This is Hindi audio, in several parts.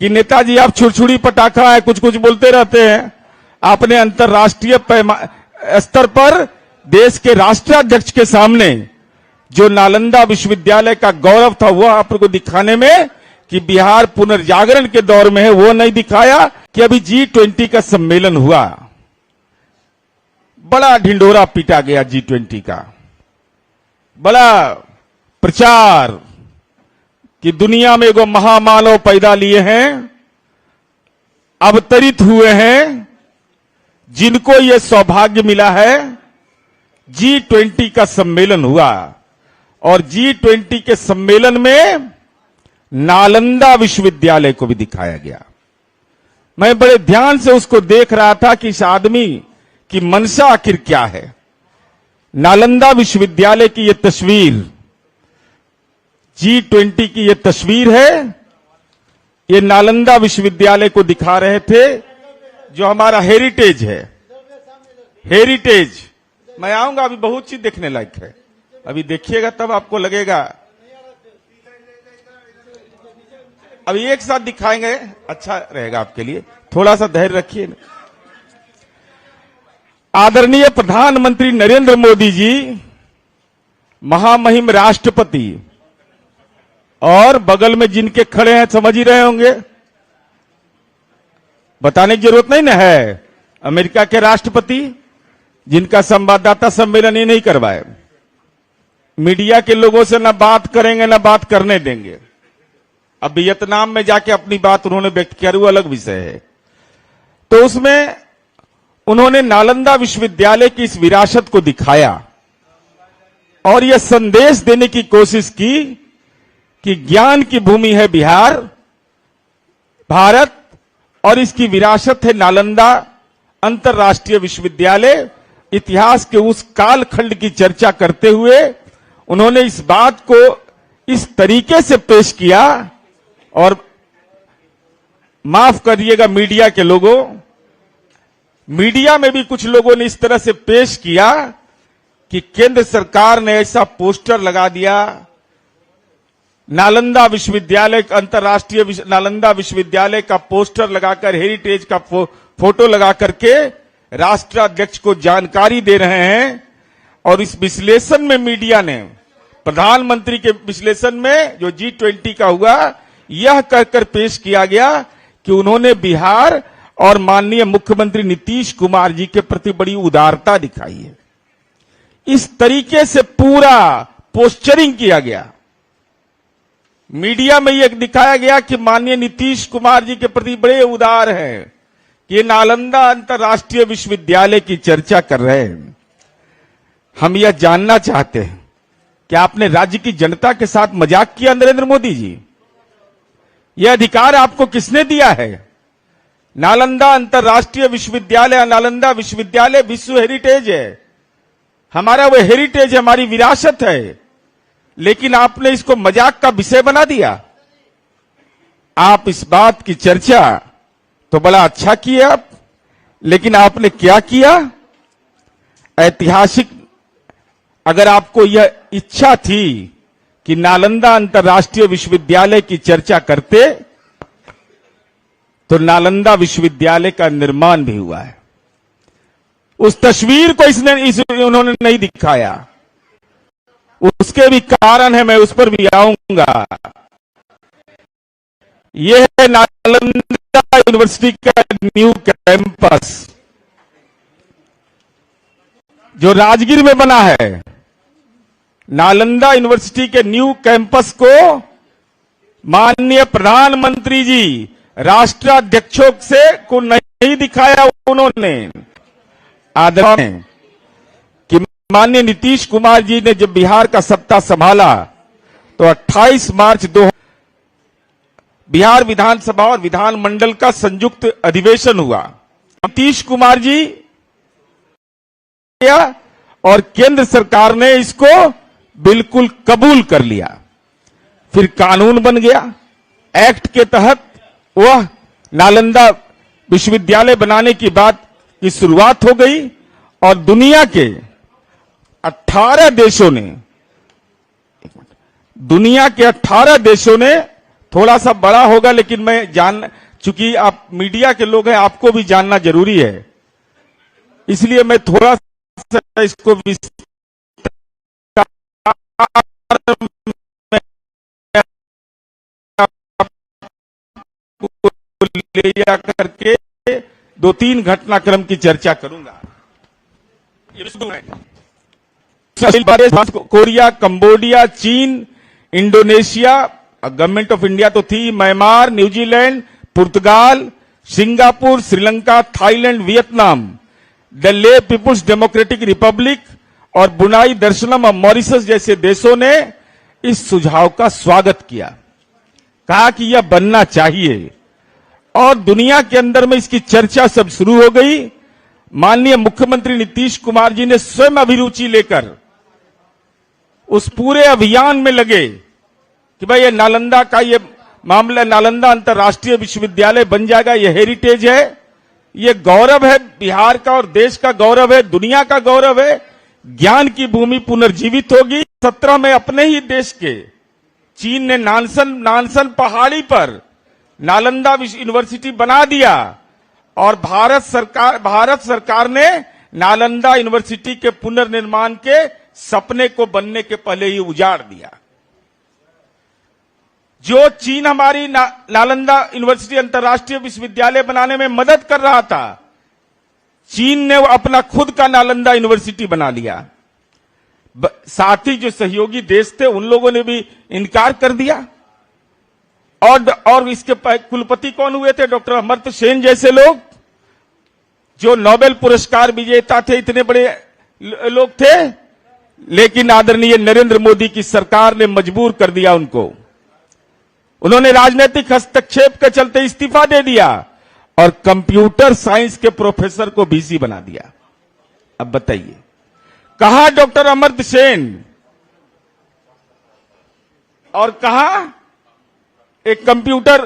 कि नेताजी आप छुरछुरी पटाखा है, कुछ कुछ बोलते रहते हैं। आपने अंतर्राष्ट्रीय स्तर पर देश के राष्ट्राध्यक्ष के सामने जो नालंदा विश्वविद्यालय का गौरव था वो आपको दिखाने में कि बिहार पुनर्जागरण के दौर में है, वो नहीं दिखाया कि अभी G20 का सम्मेलन हुआ, बड़ा ढिंढोरा पीटा गया G20 का, बड़ा प्रचार कि दुनिया में एगो महामानव पैदा लिए हैं, अवतरित हुए हैं, जिनको ये सौभाग्य मिला है। G20 का सम्मेलन हुआ और G20 के सम्मेलन में नालंदा विश्वविद्यालय को भी दिखाया गया। मैं बड़े ध्यान से उसको देख रहा था कि इस आदमी की मंशा आखिर क्या है। नालंदा विश्वविद्यालय की यह तस्वीर, G20 की यह तस्वीर है, ये नालंदा विश्वविद्यालय को दिखा रहे थे, जो हमारा हेरिटेज है। हेरिटेज, मैं आऊंगा, अभी बहुत चीज देखने लायक है, अभी देखिएगा तब आपको लगेगा। अभी एक साथ दिखाएंगे, अच्छा रहेगा आपके लिए, थोड़ा सा धैर्य रखिए। आदरणीय प्रधानमंत्री नरेंद्र मोदी जी, महामहिम राष्ट्रपति, और बगल में जिनके खड़े हैं समझ ही रहे होंगे, बताने की जरूरत नहीं ना है, अमेरिका के राष्ट्रपति, जिनका संवाददाता सम्मेलन ही नहीं करवाए, मीडिया के लोगों से ना बात करेंगे ना बात करने देंगे। अब वियतनाम में जाके अपनी बात उन्होंने व्यक्त किया, वो अलग विषय है। तो उसमें उन्होंने नालंदा विश्वविद्यालय की इस विरासत को दिखाया और यह संदेश देने की कोशिश की कि ज्ञान की भूमि है बिहार, भारत, और इसकी विरासत है नालंदा अंतर्राष्ट्रीय विश्वविद्यालय। इतिहास के उस कालखंड की चर्चा करते हुए उन्होंने इस बात को इस तरीके से पेश किया, और माफ करिएगा मीडिया के लोगों, मीडिया में भी कुछ लोगों ने इस तरह से पेश किया कि केंद्र सरकार ने ऐसा पोस्टर लगा दिया, नालंदा विश्वविद्यालय, अंतर्राष्ट्रीय नालंदा विश्वविद्यालय का पोस्टर लगाकर, हेरिटेज का फोटो लगा करके राष्ट्राध्यक्ष को जानकारी दे रहे हैं। और इस विश्लेषण में मीडिया ने, प्रधानमंत्री के विश्लेषण में जो G20 का हुआ, यह कहकर पेश किया गया कि उन्होंने बिहार और माननीय मुख्यमंत्री नीतीश कुमार जी के प्रति बड़ी उदारता दिखाई है। इस तरीके से पूरा पोस्चरिंग किया गया, मीडिया में यह दिखाया गया कि माननीय नीतीश कुमार जी के प्रति बड़े उदार हैं, कि ये नालंदा अंतर्राष्ट्रीय विश्वविद्यालय की चर्चा कर रहे हैं। हम यह जानना चाहते हैं कि आपने राज्य की जनता के साथ मजाक किया नरेंद्र मोदी जी? यह अधिकार आपको किसने दिया है? नालंदा अंतर्राष्ट्रीय विश्वविद्यालय, नालंदा विश्वविद्यालय विश्व हेरिटेज है, हमारा वो हेरिटेज, हमारी विरासत है, लेकिन आपने इसको मजाक का विषय बना दिया। आप इस बात की चर्चा तो बड़ा अच्छा किया आप, लेकिन आपने क्या किया? ऐतिहासिक, अगर आपको यह इच्छा थी कि नालंदा अंतर्राष्ट्रीय विश्वविद्यालय की चर्चा करते, तो नालंदा विश्वविद्यालय का निर्माण भी हुआ है। उस तस्वीर को उन्होंने नहीं दिखाया, उसके भी कारण है, मैं उस पर भी आऊंगा। यह है नालंदा यूनिवर्सिटी का न्यू कैंपस जो राजगीर में बना है। नालंदा यूनिवर्सिटी के न्यू कैंपस को माननीय प्रधानमंत्री जी राष्ट्राध्यक्षों से को नहीं दिखाया उन्होंने। आदरणीय कि माननीय नीतीश कुमार जी ने जब बिहार का सत्ता संभाला तो 28 मार्च 2000 बिहार विधानसभा और विधानमंडल का संयुक्त अधिवेशन हुआ। नीतीश कुमार जी और केंद्र सरकार ने इसको बिल्कुल कबूल कर लिया। फिर कानून बन गया, एक्ट के तहत वह नालंदा विश्वविद्यालय बनाने की बात की शुरुआत हो गई और दुनिया के 18 देशों ने थोड़ा सा बड़ा होगा, लेकिन मैं चूंकि आप मीडिया के लोग हैं, आपको भी जानना जरूरी है, इसलिए मैं थोड़ा सा इसको ले जा करके 2-3 घटनाक्रम की चर्चा करूंगा। कोरिया, कंबोडिया, चीन, इंडोनेशिया, गवर्नमेंट ऑफ इंडिया तो थी, Myanmar, New Zealand, Portugal, Singapore, Sri Lanka, Thailand, Vietnam, the ले पीपुल्स डेमोक्रेटिक रिपब्लिक और बुनाई दर्शनम और मॉरिशस जैसे देशों ने इस सुझाव का स्वागत किया, कहा कि यह बनना चाहिए, और दुनिया के अंदर में इसकी चर्चा सब शुरू हो गई। माननीय मुख्यमंत्री नीतीश कुमार जी ने स्वयं अभिरुचि लेकर उस पूरे अभियान में लगे कि भाई ये नालंदा का ये मामला, नालंदा अंतर्राष्ट्रीय विश्वविद्यालय बन जाएगा, ये हेरिटेज है, ये गौरव है बिहार का और देश का गौरव है, दुनिया का गौरव है, ज्ञान की भूमि पुनर्जीवित होगी। 17 में अपने ही देश के चीन ने नानसन पहाड़ी पर नालंदा यूनिवर्सिटी बना दिया और भारत सरकार ने नालंदा यूनिवर्सिटी के पुनर्निर्माण के सपने को बनने के पहले ही उजाड़ दिया। जो चीन हमारी नालंदा यूनिवर्सिटी अंतर्राष्ट्रीय विश्वविद्यालय बनाने में मदद कर रहा था, चीन ने अपना खुद का नालंदा यूनिवर्सिटी बना लिया। साथ ही जो सहयोगी देश थे उन लोगों ने भी इनकार कर दिया। और इसके कुलपति कौन हुए थे? डॉक्टर अमर्त्य सेन जैसे लोग, जो नोबेल पुरस्कार विजेता थे, इतने बड़े लोग थे, लेकिन आदरणीय नरेंद्र मोदी की सरकार ने मजबूर कर दिया उनको। उन्होंने राजनीतिक हस्तक्षेप के चलते इस्तीफा दे दिया और कंप्यूटर साइंस के प्रोफेसर को वीसी बना दिया। अब बताइए, कहा डॉक्टर अमर्त्य सेन और कहा एक कंप्यूटर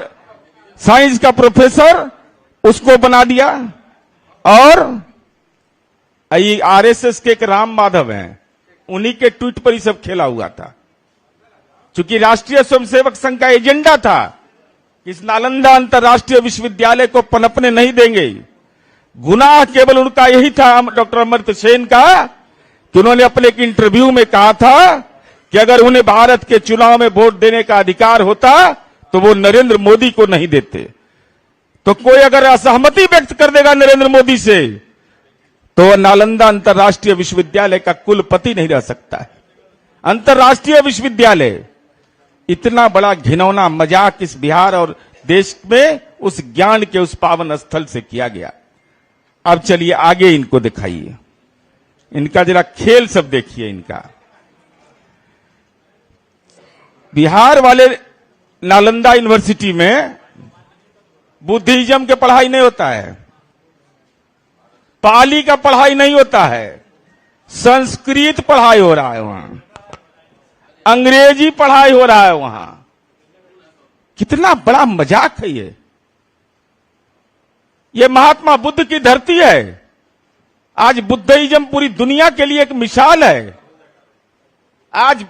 साइंस का प्रोफेसर, उसको बना दिया। और आरएसएस के एक राम माधव हैं, उन्हीं के ट्वीट पर ही सब खेला हुआ था। चूंकि राष्ट्रीय स्वयंसेवक संघ का एजेंडा था कि इस नालंदा अंतर्राष्ट्रीय विश्वविद्यालय को पनपने नहीं देंगे। गुनाह केवल उनका यही था, डॉक्टर अमर्त्य सेन का, कि उन्होंने अपने एक इंटरव्यू में कहा था कि अगर उन्हें भारत के चुनाव में वोट देने का अधिकार होता तो वो नरेंद्र मोदी को नहीं देते। तो कोई अगर असहमति व्यक्त कर देगा नरेंद्र मोदी से, तो नालंदा अंतर्राष्ट्रीय विश्वविद्यालय का कुलपति नहीं रह सकता है। अंतर्राष्ट्रीय विश्वविद्यालय, इतना बड़ा घिनौना मजाक इस बिहार और देश में उस ज्ञान के उस पावन स्थल से किया गया। अब चलिए आगे इनको दिखाइए, इनका जरा खेल सब देखिए। इनका बिहार वाले नालंदा यूनिवर्सिटी में बुद्धिज्म के पढ़ाई नहीं होता है, पाली का पढ़ाई नहीं होता है, संस्कृत पढ़ाई हो रहा है वहां, अंग्रेजी पढ़ाई हो रहा है वहां। कितना बड़ा मजाक है ये महात्मा बुद्ध की धरती है। आज बुद्धिज्म पूरी दुनिया के लिए एक मिसाल है। आज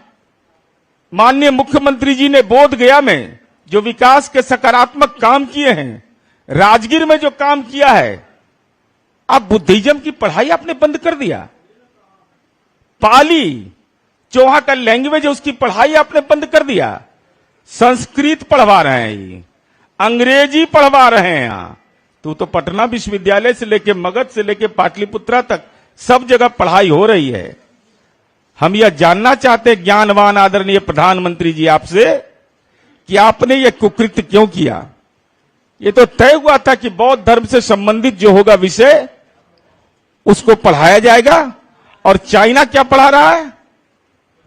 माननीय मुख्यमंत्री जी ने बोध गया में जो विकास के सकारात्मक काम किए हैं, राजगीर में जो काम किया है, अब बुद्धिज्म की पढ़ाई आपने बंद कर दिया। पाली जो वहां का लैंग्वेज है उसकी पढ़ाई आपने बंद कर दिया। संस्कृत पढ़वा रहे हैं, अंग्रेजी पढ़वा रहे हैं। यहां तो पटना विश्वविद्यालय से लेके मगध से लेके पाटलिपुत्रा तक सब जगह पढ़ाई हो रही है। हम यह जानना चाहते हैं ज्ञानवान आदरणीय प्रधानमंत्री जी आपसे कि आपने यह कुकृत्य क्यों किया। ये तो तय हुआ था कि बौद्ध धर्म से संबंधित जो होगा विषय उसको पढ़ाया जाएगा। और चाइना क्या पढ़ा रहा है?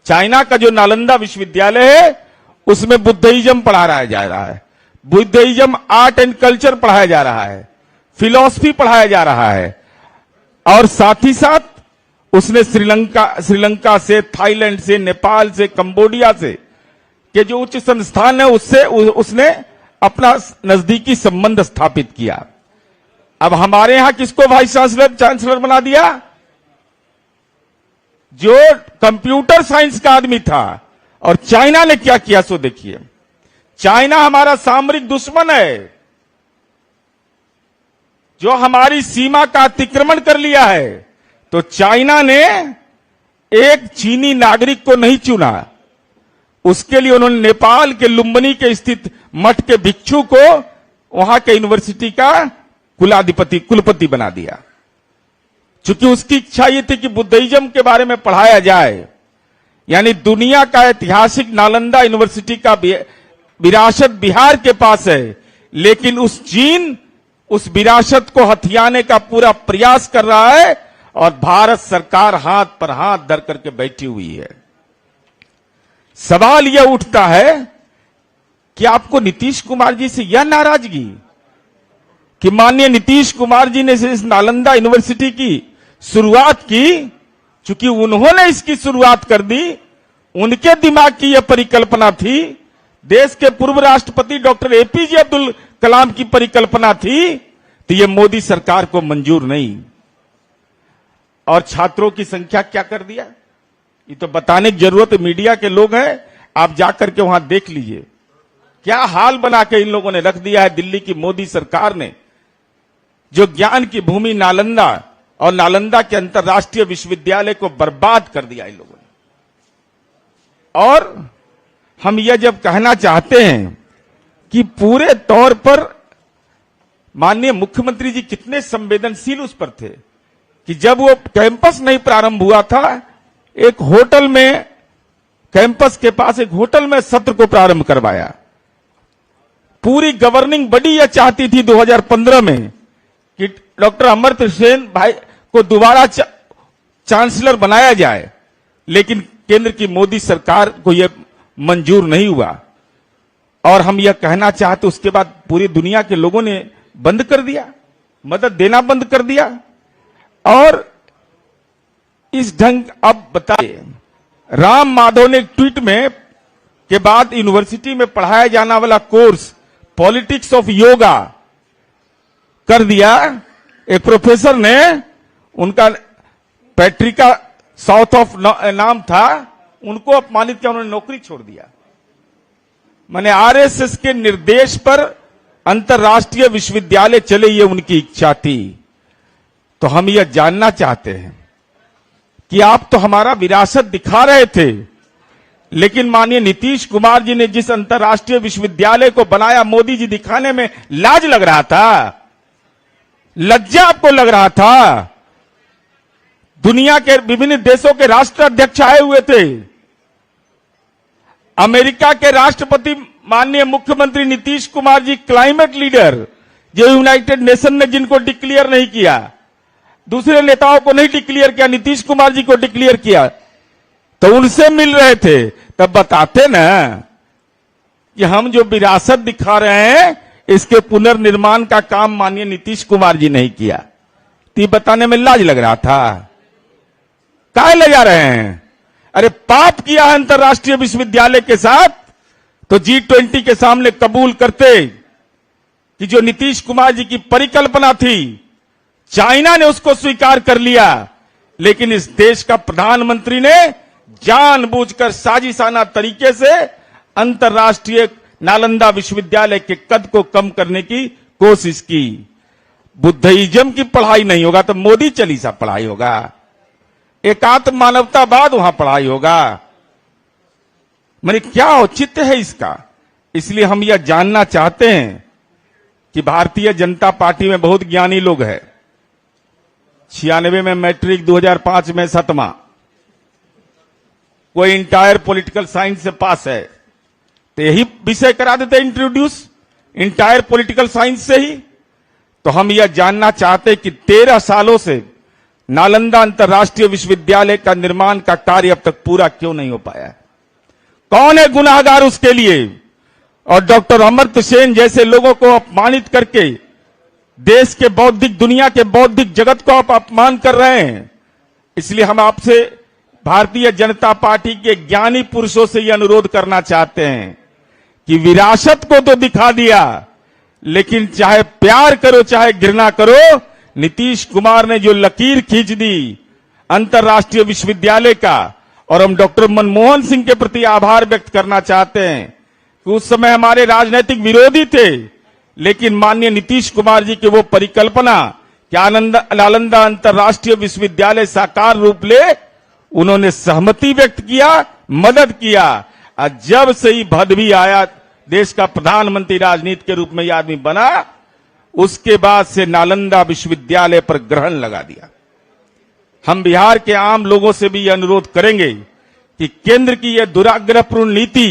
चाइना का जो नालंदा विश्वविद्यालय है उसमें बुद्धिज्म पढ़ाया जा रहा है। बुद्धिज्म आर्ट एंड कल्चर पढ़ाया जा रहा है, फिलॉसफी पढ़ाया जा रहा है। और साथ ही साथ उसने श्रीलंका से, थाईलैंड से, नेपाल से, कंबोडिया से के जो उच्च संस्थान है उससे उसने अपना नजदीकी संबंध स्थापित किया। अब हमारे यहां किसको वाइस चांसलर बना दिया? जो कंप्यूटर साइंस का आदमी था। और चाइना ने क्या किया सो देखिए। चाइना हमारा सामरिक दुश्मन है, जो हमारी सीमा का अतिक्रमण कर लिया है। तो चाइना ने एक चीनी नागरिक को नहीं चुना, उसके लिए उन्होंने नेपाल के लुम्बिनी के स्थित मठ के भिक्षु को वहां के यूनिवर्सिटी का कुलपति बना दिया, चूंकि उसकी इच्छा ये थी कि बुद्धिज्म के बारे में पढ़ाया जाए। यानी दुनिया का ऐतिहासिक नालंदा यूनिवर्सिटी का विरासत बिहार के पास है, लेकिन उस चीन उस विरासत को हथियाने का पूरा प्रयास कर रहा है और भारत सरकार हाथ पर हाथ धर करके बैठी हुई है। सवाल यह उठता है कि आपको नीतीश कुमार जी से यह नाराजगी कि माननीय नीतीश कुमार जी ने इस नालंदा यूनिवर्सिटी की शुरुआत की, चूंकि उन्होंने इसकी शुरुआत कर दी, उनके दिमाग की यह परिकल्पना थी, देश के पूर्व राष्ट्रपति डॉक्टर एपीजे अब्दुल कलाम की परिकल्पना थी, तो यह मोदी सरकार को मंजूर नहीं। और छात्रों की संख्या क्या कर दिया, ये तो बताने की जरूरत मीडिया के लोग हैं, आप जाकर के वहां देख लीजिए क्या हाल बना के इन लोगों ने रख दिया है। दिल्ली की मोदी सरकार ने जो ज्ञान की भूमि नालंदा और नालंदा के अंतर्राष्ट्रीय विश्वविद्यालय को बर्बाद कर दिया इन लोगों ने। और हम यह जब कहना चाहते हैं कि पूरे तौर पर माननीय मुख्यमंत्री जी कितने संवेदनशील उस पर थे कि जब वो कैंपस नहीं प्रारंभ हुआ था, एक होटल में, कैंपस के पास एक होटल में सत्र को प्रारंभ करवाया। पूरी गवर्निंग बॉडी यह चाहती थी 2015 में कि डॉक्टर अमर्त्य सेन भाई को दोबारा चांसलर बनाया जाए, लेकिन केंद्र की मोदी सरकार को यह मंजूर नहीं हुआ। और हम यह कहना चाहते, उसके बाद पूरी दुनिया के लोगों ने बंद कर दिया, मदद देना बंद कर दिया। और इस ढंग, अब बताइए, राम माधव ने एक ट्वीट में के बाद यूनिवर्सिटी में पढ़ाया जाने वाला कोर्स पॉलिटिक्स ऑफ योगा कर दिया। एक प्रोफेसर ने, उनका पैट्रिका साउथ ऑफ नाम था, उनको अपमानित किया, उन्होंने नौकरी छोड़ दिया। माने आरएसएस के निर्देश पर अंतर्राष्ट्रीय विश्वविद्यालय चले, ये उनकी इच्छा थी। तो हम यह जानना चाहते हैं कि आप तो हमारा विरासत दिखा रहे थे, लेकिन माननीय नीतीश कुमार जी ने जिस अंतर्राष्ट्रीय विश्वविद्यालय को बनाया, मोदी जी दिखाने में लाज लग रहा था, लज्जा आपको लग रहा था। दुनिया के विभिन्न देशों के राष्ट्राध्यक्ष आए हुए थे, अमेरिका के राष्ट्रपति माननीय मुख्यमंत्री नीतीश कुमार जी, क्लाइमेट लीडर, जो यूनाइटेड नेशन ने जिनको डिक्लेयर नहीं किया, दूसरे नेताओं को नहीं डिक्लेयर किया, नीतीश कुमार जी को डिक्लेयर किया, तो उनसे मिल रहे थे। तब बताते ना कि हम जो विरासत दिखा रहे हैं, इसके पुनर्निर्माण का काम माननीय नीतीश कुमार जी नहीं किया। तो बताने में लाज लग रहा था, काहे ले जा रहे हैं? अरे पाप किया है अंतर्राष्ट्रीय विश्वविद्यालय के साथ, तो G20 के सामने कबूल करते कि जो नीतीश कुमार जी की परिकल्पना थी, चाइना ने उसको स्वीकार कर लिया, लेकिन इस देश का प्रधानमंत्री ने जानबूझकर साजिशाना तरीके से अंतर्राष्ट्रीय नालंदा विश्वविद्यालय के कद को कम करने की कोशिश की। बुद्धिज्म की पढ़ाई नहीं होगा तो मोदी चालीसा पढ़ाई होगा, एकात्म मानवतावाद वहां पढ़ाई होगा। मैंने क्या औचित्य है इसका? इसलिए हम यह जानना चाहते हैं कि भारतीय जनता पार्टी में बहुत ज्ञानी लोग हैं। 96 में मैट्रिक, 2005 में 7वां, कोई इंटायर पॉलिटिकल साइंस से पास है, तो यही विषय करा देते इंट्रोड्यूस इंटायर पॉलिटिकल साइंस से ही। तो हम यह जानना चाहते कि 13 सालों से नालंदा अंतर्राष्ट्रीय विश्वविद्यालय का निर्माण का कार्य अब तक पूरा क्यों नहीं हो पाया? कौन है गुनाहगार उसके लिए? और डॉक्टर अमर्त्य सेन जैसे लोगों को अपमानित करके देश के बौद्धिक, दुनिया के बौद्धिक जगत को आप अपमान कर रहे हैं। इसलिए हम आपसे, भारतीय जनता पार्टी के ज्ञानी पुरुषों से यह अनुरोध करना चाहते हैं कि विरासत को तो दिखा दिया, लेकिन चाहे प्यार करो चाहे घृणा करो, नीतीश कुमार ने जो लकीर खींच दी अंतर्राष्ट्रीय विश्वविद्यालय का, और हम डॉक्टर मनमोहन सिंह के प्रति आभार व्यक्त करना चाहते हैं कि उस समय हमारे राजनीतिक विरोधी थे, लेकिन माननीय नीतीश कुमार जी की वो परिकल्पना कि नालंदा अंतर्राष्ट्रीय विश्वविद्यालय साकार रूप ले, उन्होंने सहमति व्यक्त किया, मदद किया। और जब से ही भदवी आया, देश का प्रधानमंत्री राजनीति के रूप में यह आदमी बना, उसके बाद से नालंदा विश्वविद्यालय पर ग्रहण लगा दिया। हम बिहार के आम लोगों से भी यह अनुरोध करेंगे कि केंद्र की यह दुराग्रहपूर्ण नीति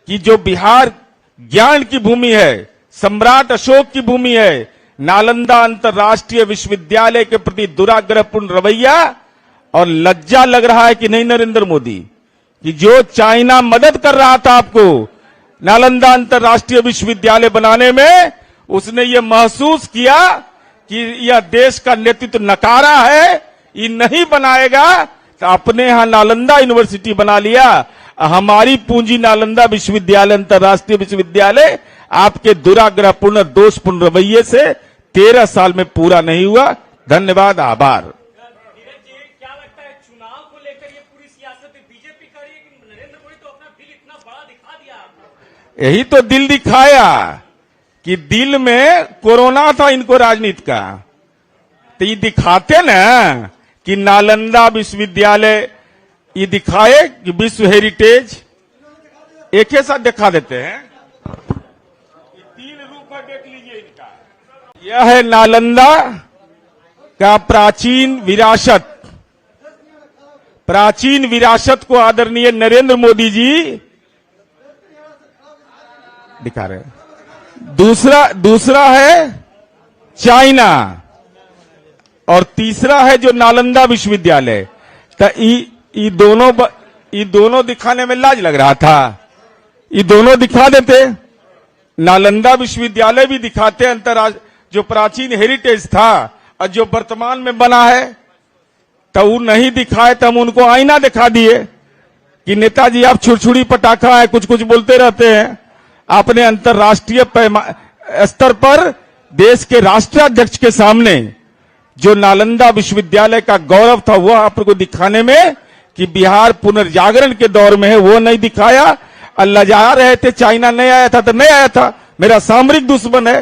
कि जो बिहार ज्ञान की भूमि है, सम्राट अशोक की भूमि है, नालंदा अंतर्राष्ट्रीय विश्वविद्यालय के प्रति दुराग्रहपूर्ण रवैया, और लज्जा लग रहा है कि नहीं नरेंद्र मोदी, कि जो चाइना मदद कर रहा था आपको नालंदा अंतर्राष्ट्रीय विश्वविद्यालय बनाने में, उसने ये महसूस किया कि यह देश का नेतृत्व नकारा है, ये नहीं बनाएगा, तो अपने यहां नालंदा यूनिवर्सिटी बना लिया। हमारी पूंजी नालंदा विश्वविद्यालय, अंतर्राष्ट्रीय विश्वविद्यालय, आपके दुराग्रहपूर्ण दोषपूर्ण रवैये से 13 साल में पूरा नहीं हुआ। धन्यवाद, आभार। क्या लगता है चुनाव को लेकर ये पूरी सियासत बीजेपी कर रही है कि नरेंद्र मोदी तो अपना दिल इतना बड़ा दिखा दिया? यही तो दिल दिखाया कि दिल में कोरोना था इनको राजनीति का, तो ये दिखाते ना कि नालंदा विश्वविद्यालय, ये दिखाए कि विश्व हेरिटेज, एक ही साथ दिखा देते हैं। ये 3 रूप में देख लीजिए इनका। यह है नालंदा का प्राचीन विरासत। प्राचीन विरासत को आदरणीय नरेंद्र मोदी जी दिखा रहे हैं। दूसरा है चाइना, और तीसरा है जो नालंदा विश्वविद्यालय। तो ये दोनों दिखाने में लाज लग रहा था, ये दोनों दिखा देते। नालंदा विश्वविद्यालय भी दिखाते, अंतर्राष्ट्रीय जो प्राचीन हेरिटेज था और जो वर्तमान में बना है, तो वो नहीं दिखाए, तो हम उनको आईना दिखा दिए कि नेताजी आप छुरछुरी पटाखा है, कुछ कुछ बोलते रहते हैं। आपने अंतर्राष्ट्रीय स्तर पर देश के राष्ट्राध्यक्ष के सामने जो नालंदा विश्वविद्यालय का गौरव था, वो आपको दिखाने में कि बिहार पुनर्जागरण के दौर में है, वो नहीं दिखाया। लजा रहे थे, चाइना नहीं आया था तो नहीं आया था, मेरा सामरिक दुश्मन है।